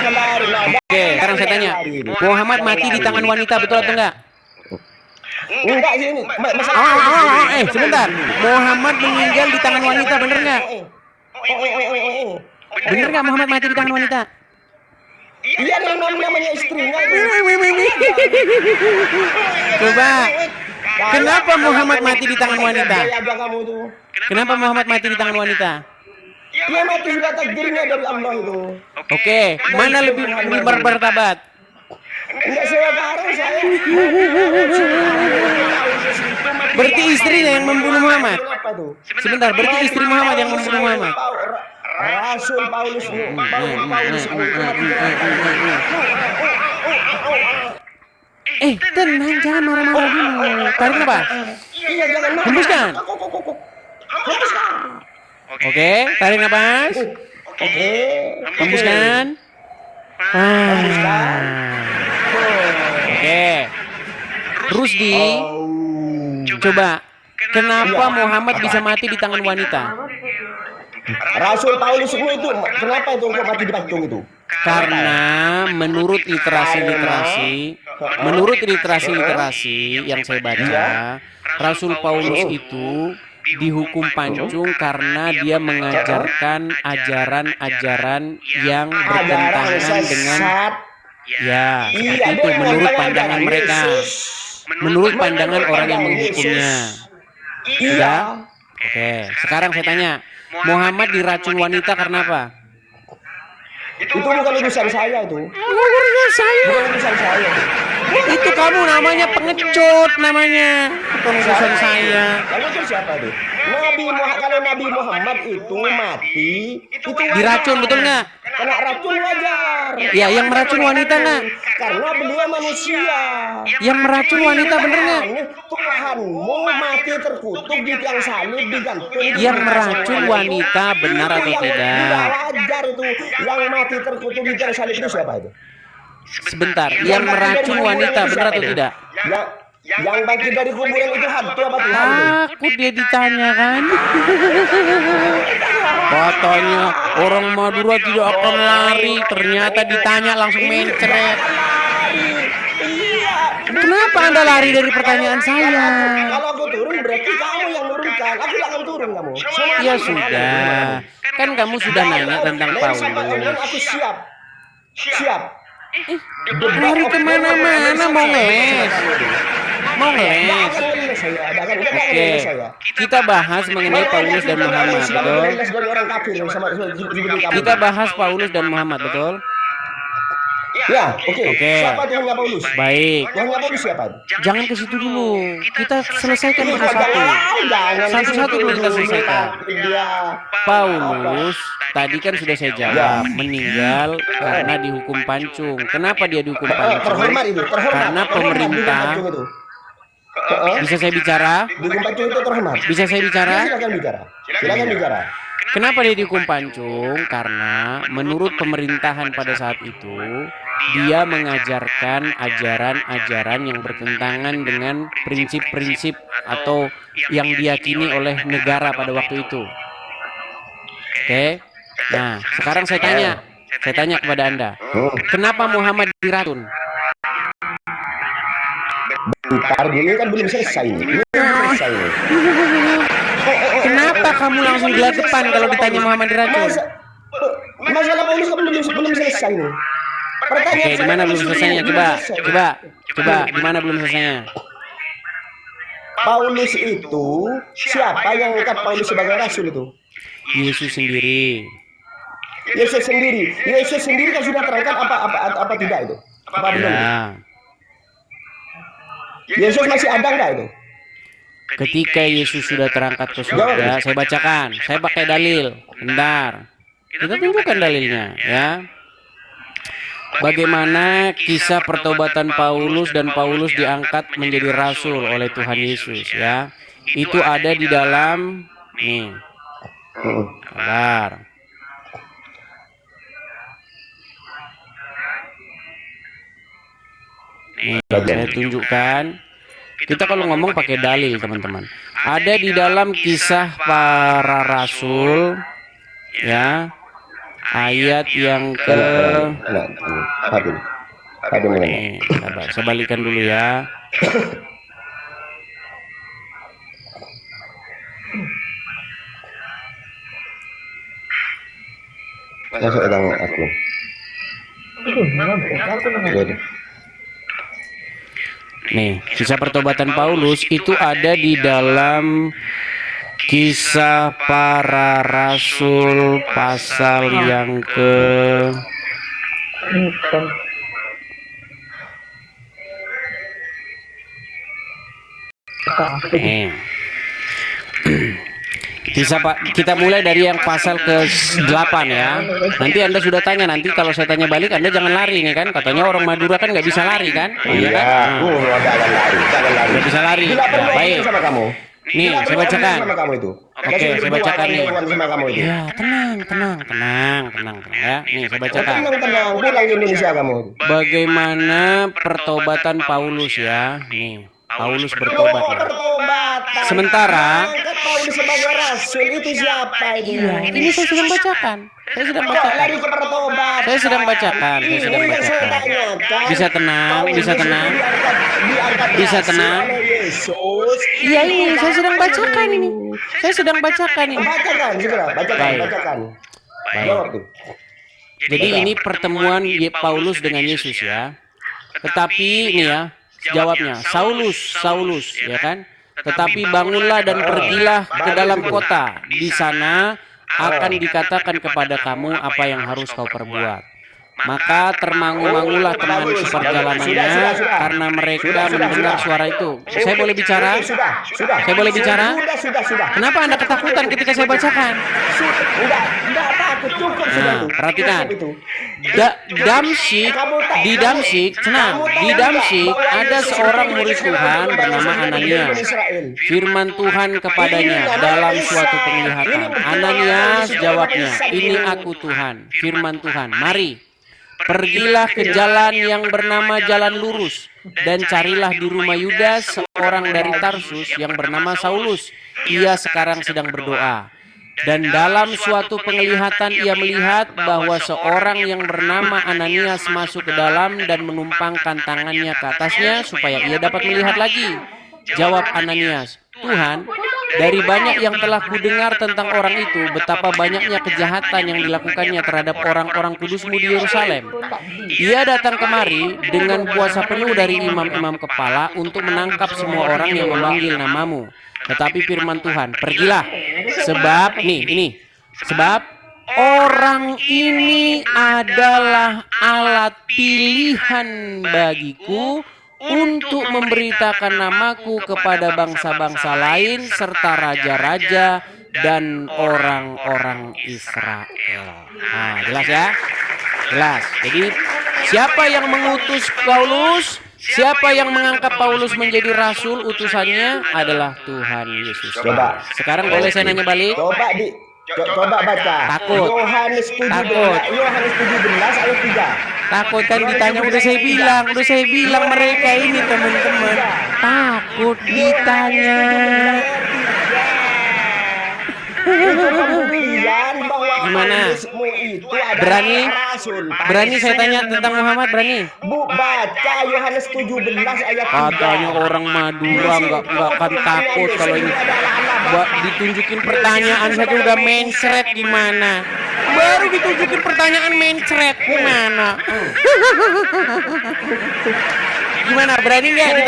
Oke, sekarang saya tanya, Muhammad mati di tangan wanita, betul atau enggak? Enggak sih ini. Masalah. Sebentar. Muhammad meninggal di tangan wanita, bener nggak? Bener nggak Muhammad mati di tangan wanita? Iya, namanya istrinya itu. Coba. Kenapa Muhammad mati di tangan wanita? Kenapa Muhammad mati di tangan wanita? Dia mati sudah takdirnya dari Allah itu. Oke, mana lebih bermartabat? Enggak sekarang saya. Berarti istrinya yang membunuh Muhammad. Sebentar, berarti istri Muhammad yang membunuh Muhammad. Rasul Paulus. Tenang, jangan marah-marah dulu. Tarik nafas. Iya, jangan marah. Hembuskan. Oke, tarik nafas. Oke. Hembuskan. Oke. Rusdi, coba. Kenapa Muhammad bisa mati di tangan wanita? Rasul Paulus itu kenapa itu kok mati di patung itu? Karena menurut literasi yang saya baca, Rasul Paulus itu dihukum pancung karena dia mengajarkan ajaran-ajaran yang bertentangan dengan seperti itu menurut pandangan mereka, menurut pandangan orang yang menghukumnya. Sudah? Oke, sekarang saya tanya, Muhammad diracun wanita karena apa? Itu bukan urusan saya itu. Bukan urusan saya. Itu kamu namanya pengecut namanya. Bukan urusan saya. Lalu itu siapa itu? Kalau Nabi Muhammad itu mati, itu diracun, betul nggak? Kena racun wajar. Ya, yang meracun wanita nggak? Karena beliau manusia. Yang meracun wanita bener nggak? Tuhanmu mati terkutuk di tiang salib digantung. Yang meracun wanita benar atau tidak? Wajar itu. Yang mati terkutuk di tiang salib itu siapa itu? Sebentar, yang meracun wanita benar atau tidak? Yang bangkit dari kuburan itu hantu apa Tuhan? Takut dia ditanya kan? Katanya orang Madura tidak akan lari, ternyata ditanya langsung mencret. Kenapa Anda lari dari pertanyaan saya? Kalau aku turun berarti kamu yang nurunkan. Aku tidak akan turun kamu. Ya sudah, kan kamu sudah nanya tentang Paulus. Aku siap. Siap. Lari kemana-mana mau ngeles. Oke, kita bahas mengenai Paulus dan Muhammad, betul? Kita bahas Paulus dan Muhammad, betul? Ya, oke. Siapa Tuhannya Paulus? Baik. Tuhannya Paulus siapa? Jangan ke situ dulu. Kita selesaikan satu-satu. Satu-satu dulu kita selesaikan. Paulus tadi kan sudah saya jawab, meninggal karena dihukum pancung. Kenapa dia dihukum pancung? Karena pemerintah. Bisa saya bicara? Bisa saya bicara? Silakan bicara. Kenapa dia dihukum pancung? Karena menurut pemerintahan pada saat itu, dia mengajarkan ajaran-ajaran yang bertentangan dengan prinsip-prinsip atau yang diyakini oleh negara pada waktu itu. Oke. Nah, sekarang saya tanya kepada Anda. Kenapa Muhammad diracun? Bentar, ini kan belum selesai. Kenapa kamu langsung gelagapan kalau ditanya Muhammad diracun? Masalah Paulus kan belum selesai nih. Oke, di mana belum selesainya? Coba, di mana belum selesainya? Paulus itu siapa yang angkat Paulus sebagai rasul itu? Yesus sendiri. Yesus sendiri kan sudah terangkat apa tidak itu? Apa belum? Yesus masih ada enggak itu? Ketika Yesus sudah terangkat ke surga, saya bacakan, saya pakai dalil. Bentar. Kita tunjukkan dalilnya, ya. Bagaimana kisah pertobatan Paulus dan Paulus diangkat menjadi rasul oleh Tuhan Yesus, ya. Itu ada di dalam nih. Bentar. Nih, saya tunjukkan. Kita kalau ngomong pakai dalil, teman-teman. Ada di dalam kisah para rasul, ya. ayat yang ke Fadil. Fadil mana? nih, sabar, saya balikan dulu ya. Masuk dalam aku. Nih, kisah pertobatan Paulus itu ada di dalam Kisah Para Rasul pasal yang ke kita mulai dari yang pasal ke-8 ya. Nanti Anda sudah tanya, nanti kalau saya tanya balik Anda jangan lari nih kan. Katanya orang Madura kan nggak bisa lari kan? Iya kan? Jangan lari. Nggak bisa lari. Bila perlu Ya, baik. sama kamu. Nih, Bila saya perlu bacakan. sama kamu itu. Oke, saya bacakan nih. Sama kamu itu. Ya, tenang ya. Nih, saya bacakan. Tenang. Pulang Indonesia kamu. Bagaimana pertobatan Paulus ya? Nih, Paulus bertobat ya. Pertobatan. Sementara Angkat Paulus sebagai rasul itu siapa itu? iya, ini saya sedang bacakan. Saya sedang bacakan. Lari ke pertobatan. Saya sedang bacakan. Saya sedang Ini yang saya bacakan. tanyakan. Bisa tenang, bisa tenang. Diangkat Bisa rasul tenang. oleh Yesus. Iya ini, saya sedang bacakan ini. Saya sedang bacakan ini. Bacakan, segera. Baik. Bacakan. Baik. Jawab tuh. Jadi ini pertemuan Paulus dengan Yesus ya. Tetapi ini ya, jawabnya Saulus, ya kan? Tetapi bangunlah dan pergilah ke dalam kota. Di sana akan dikatakan kepada kamu apa yang harus kau perbuat. Maka termangu-mangulah teman seperjalanannya karena mereka mendengar suara itu. Saya boleh bicara? Sudah. Saya boleh bicara? Sudah. Kenapa Anda ketakutan ketika saya bacakan? Enggak takut, cukup sudah Nah, itu. perhatikan. Cukup itu. Di Damsyik, tenang. Di Damsyik ada seorang murid Tuhan bernama Ananias. Firman Tuhan kepadanya dalam suatu penglihatan. Ananias jawabnya, ini aku Tuhan. Firman Tuhan, mari. Pergilah ke jalan yang bernama Jalan Lurus dan carilah di rumah Yudas seorang dari Tarsus yang bernama Saulus. Ia sekarang sedang berdoa. Dan dalam suatu penglihatan ia melihat bahwa seorang yang bernama Ananias masuk ke dalam dan menumpangkan tangannya ke atasnya supaya ia dapat melihat lagi. Jawab Ananias, Tuhan, dari banyak yang telah kudengar tentang orang itu, betapa banyaknya kejahatan yang dilakukannya terhadap orang-orang kudusmu di Yerusalem. Ia datang kemari dengan kuasa penuh dari imam-imam kepala untuk menangkap semua orang yang memanggil namamu. Tetapi firman Tuhan, pergilah, sebab orang ini adalah alat pilihan bagiku untuk memberitakan namaku kepada bangsa-bangsa lain serta raja-raja dan orang-orang Israel. Nah, jelas ya? Jelas. Jadi siapa yang mengutus Paulus? Siapa yang mengangkat Paulus menjadi rasul? Utusannya adalah Tuhan Yesus. Coba. Sekarang boleh saya nanya balik? Coba baca. Takut. Yohanes 17 ayat 3. Takut kan ditanya, udah saya bilang mereka ini teman-teman takut ditanya. Gimana? Berani saya tanya tentang Muhammad, berani? Baca Yohanes 17 ayat 3. Katanya orang Madura nggak akan takut kalau ini. Ditunjukin pertanyaan saja udah mencret gimana? Baru ditunjukin pertanyaan mencret gimana? Gimana, berani nggak ditanya?